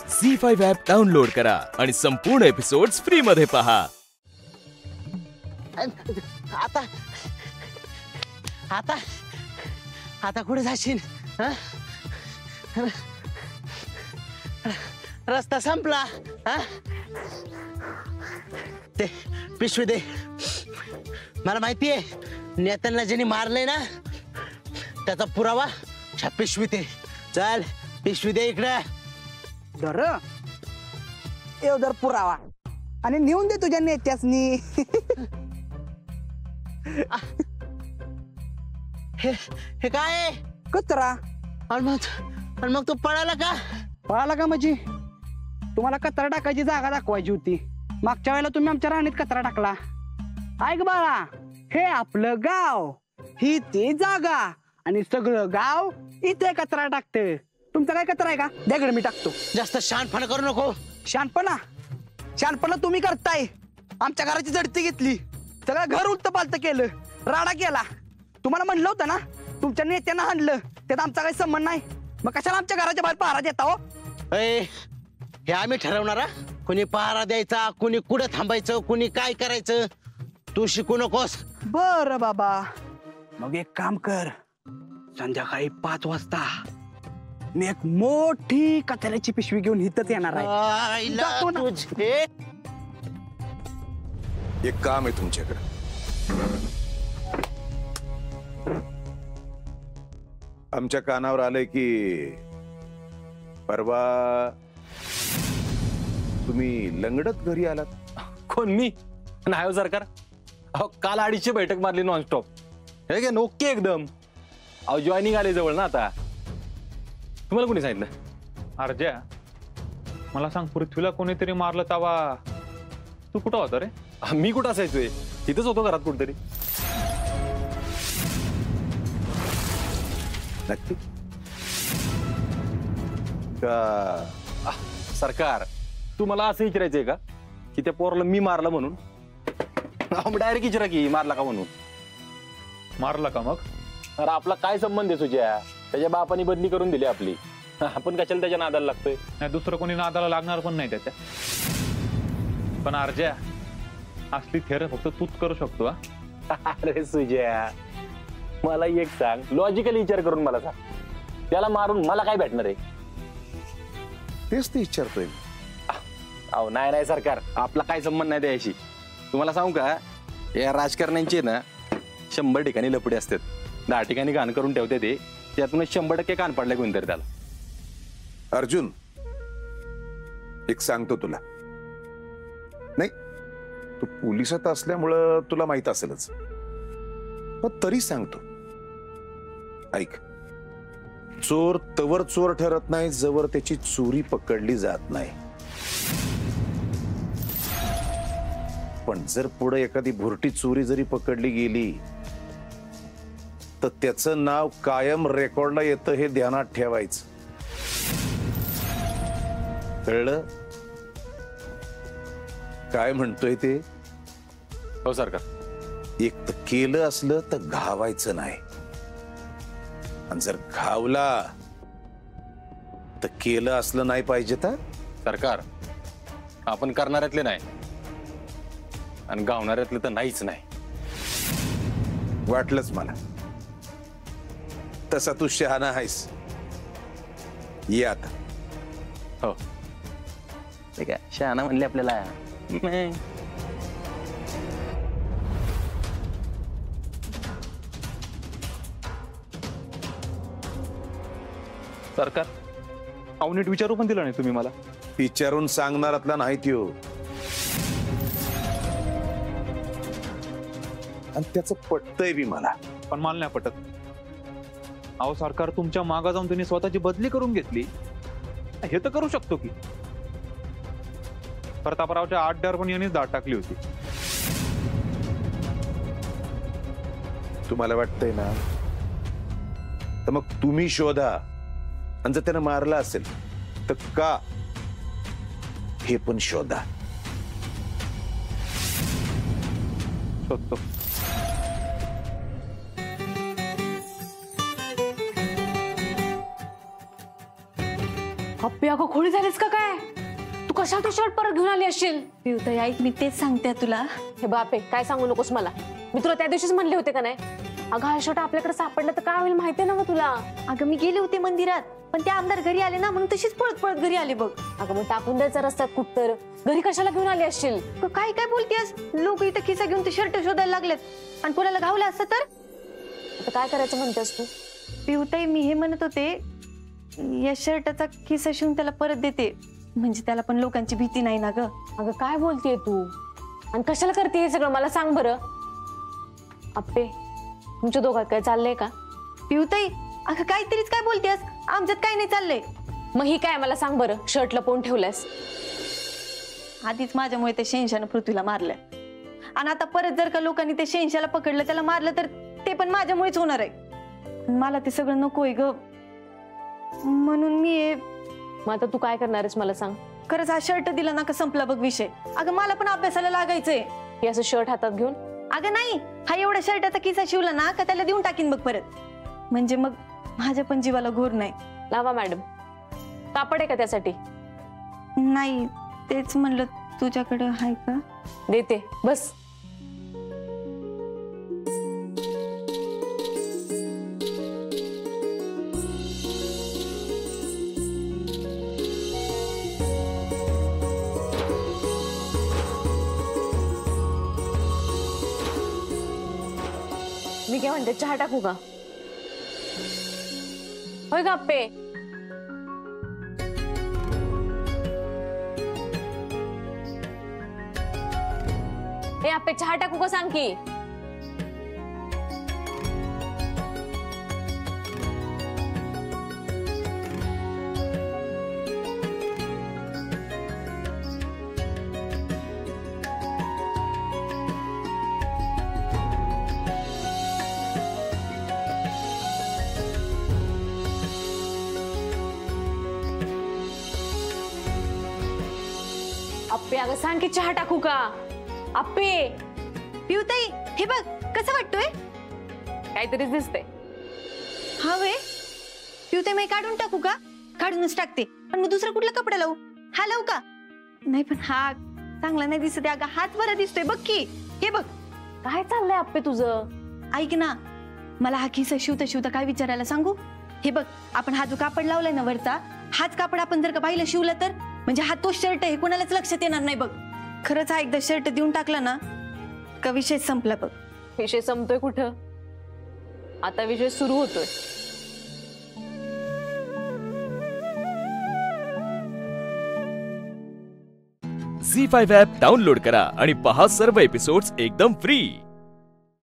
झी5 app download करा आणि संपूर्ण एपिसोड्स फ्री मध्ये पहा. आता आता आता कुठे जाशील? रस्ता संपला. ते पिशवी दे. मला माहितीये नेत्यांना ज्यांनी मारलंय ना त्याचा पुरावा ह्या पिशवीत आहे. चल पिशवी दे इकडे. धर एवढा पुरावा आणि नेऊन दे तुझ्या नेत्यासनी. हे काय कचरा. आणि मग तू पळाला का? पळाला का म्हणजे तुम्हाला कचरा टाकायची जागा दाखवायची होती. मागच्या वेळेला तुम्ही आमच्या राणीत कचरा टाकला. ऐक बाळा, हे आपलं गाव, ही ती जागा आणि सगळं गाव इथे कचरा टाकते. तुमचा काय कचरा आहे का? द्याकडे मी टाकतो. जास्त शहाणपणा करू नको. शहाणपणा तुम्ही करताय. आमच्या घराची जडती घेतली, सगळं घर उलट पालत केलं, राडा केला. तुम्हाला म्हणलं होतं ना तुमच्या नेत्यांना हाणलं, त्यात आमचा काही संबंध नाही. मग कशाला आमच्या घराच्या बाहेर पहारा देता हो? हे आम्ही ठरवणार. कुणी पहारा द्यायचा, कुणी कुठं थांबायचं, कुणी काय करायचं, तू शिकू नकोस. बर बाबा, मग एक काम कर, संध्याकाळी 5 वाजता मी एक मोठी कचऱ्याची पिशवी घेऊन इथंच येणार आहे. एक काम आहे तुमच्याकडे. आमच्या कानावर आलंय की परवा तुम्ही लंगडत घरी आलात. कोण मी? नाही हो सरकार. अहो काल 2:30 बैठक मारली नॉनस्टॉप. हे घे नोके एकदम. अहो जॉईनिंग आले जवळ ना आता. तुम्हाला कोणी सांगितलं? अर्ज्या, मला सांग, पृथ्वीला कोणीतरी मारलं तवा तू कुठं होता रे? मी कुठं असायचोय? तिथंच होतो घरात कुठतरी. नक्की का? सरकार, तू मला असं विचारायचंय का की त्या पोराला मी मारलं म्हणून? डायरेक्ट विचारा की मारला का म्हणून. मारला का मग? अरे आपला काय संबंध आहे तुझ्या? त्याच्या बापाने बदली करून दिली आपली. आपण कशाला त्याच्या नादाला लागतोय? नाही, दुसरं कोणी नादाला लागणार पण नाही त्याच्या. पण अर्ज्या, असली थेर फक्त तूच करू शकतो. अरे सुजया, मला एक सांग, लॉजिकली विचार करून मला सांग, त्याला मारून मला काय भेटणार आहे? तेच ते विचारतोय. अहो नाही सरकार, आपला काय संबंध नाही त्याशी. तुम्हाला सांगू का, या राजकारण्यांचे ना 100 ठिकाणी लपडे असतात. 10 ठिकाणी घाण करून ठेवते ते, त्यातूनच 100% कान पडले कोणतरी त्याला. अर्जुन, एक सांगतो तुला. नाही, तू पोलिसात असल्यामुळं तुला माहित असेलच, पण तरी सांगतो. ऐक, चोर तवर चोर ठरत नाही जवळ त्याची चोरी पकडली जात नाही. पण जर पुढे एखादी भुरटी चोरी जरी पकडली गेली तर त्याचं नाव कायम रेकॉर्डला येतं हे ध्यानात ठेवायचं. कळलं काय म्हणतोय ते? हो सरकार. एक तर केलं असलं तर घावायचं नाही, आणि जर घावला तर केलं असलं नाही पाहिजे. तर सरकार, आपण करणाऱ्यातले नाही आणि गावणाऱ्यातले तर नाहीच नाही. वाटलंच मला. तसा तू शहाणा आहेस. ये आता. हो ठीक आहे, शहाणा म्हणले आपल्याला. सरकार, अहो नीट विचारू पण दिलं नाही तुम्ही मला. विचारून सांगणारातला नाही त्यो, आणि त्याचं पटतंय बी मला. पण मला नाही पटत. अहो सरकार, तुमच्या मागा जाऊन तुम्ही स्वतःची बदली करून घेतली, हे तर करू शकतो की. प्रतापरावच्या आड्यावर पण यांनीच दाट टाकली होती. तुम्हाला वाटतंय ना, तर मग तुम्ही शोधा, आणि जर त्यानं मारला असेल तर का हे पण शोधा. शोधतो. अप्पे अगं खोडी झालीस का काय? तू कशाला तो शर्ट परत घेऊन आली असशील? पिवताई ऐक, मी तेच सांगते तुला. हे बापे काय सांगू नकोस मला. मी तुला त्या दिवशीच म्हणले होते का नाही? अगं हा शर्ट आपल्याकडे सापडला तर काय होईल माहितीये ना मग तुला? अगं मी गेले होते मंदिरात, पण ते आमदार घरी आले ना, म्हणून तशीच पळत पळत घरी आले बघ. अगं मग टाकून द्यायचं रस्त्यात कुठतर. घरी कशाला घेऊन आली असशील? काय काय बोलतेस? लोक इथं खिसा घेऊन ते शर्ट शोधायला लागलेत, आणि कोणाला घावलं असतं तर? आता काय करायचं म्हणतेस तू? पिवताई मी हे म्हणत होते, या शर्टाचा खिसा शिवून त्याला परत देते, म्हणजे त्याला पण लोकांची भीती नाही ना ग. अगं काय बोलतेय तू? आणि कशाला करते हे सगळं मला सांग बरं. अप्पे तुमच्या दोघात काय चाललंय का? पिवताई अगं काहीतरीच काय बोलतेस? आमच्यात काही नाही चाललंय. मग ही काय मला सांग बरं, शर्ट लपवून ठेवलंयस? आधीच माझ्यामुळे ते शेंशानं पृथ्वीला मारलंय, आणि आता परत जर का लोकांनी ते शेंशाला पकडलं, त्याला मारलं, तर ते पण माझ्यामुळेच होणार आहे. मला ते सगळं नकोय ग, म्हणून मी मग आता तू काय करणार आहेस मला सांग? खरंच हा शर्ट दिला ना का संपला बघ विषय. अगं मला पण अभ्यासाला लागायचंय. हे असं शर्ट हातात घेऊन? अगं नाही, हा एवढा शर्टाचा किस्सा शिवला ना का त्याला देऊन टाकीन बघ परत, म्हणजे मग माझ्या पण जीवाला घोर नाही. लावा मॅडम, कापड आहे का त्यासाठी? नाही, तेच म्हणलं तुझ्याकडे आहे का? देते, बस. मी काय म्हणते, चहा टाकू का? होय का अप्पे? ए अप्पे चहा टाकू का सांग की? अप्पे अगं सांग की चहा टाकू का? अप्पे पिवताई हे बघ कसं वाटतोय? काहीतरीच दिसते. हा वे पिवताई, मी काढून टाकू का? काढूनच टाकते, पण मग दुसरा कुठला कपडा लावू? हा लावू का? नाही पण हा चांगला नाही दिसत. अगं हात बरा दिसतोय बघ की. हे बघ काय चाललंय अप्पे तुझं? ऐक ना, मला हा खिसा शिवता शिवता काय विचारायला सांगू? हे बघ, आपण हा जो कापड लावलाय ना वरचा, हाच कापड आपण जर का बाईला शिवला तर, म्हणजे हा तो शर्ट आहे, कोणालाच लक्षात येणार नाही बघ. खरंच हा एकदा शर्ट देऊन टाकला ना का विषय संपला बघ. विषय संपतोय कुठं? आता विषय सुरू होतोय. झी5 ॲप डाउनलोड करा आणि पहा सर्व एपिसोड्स एकदम फ्री.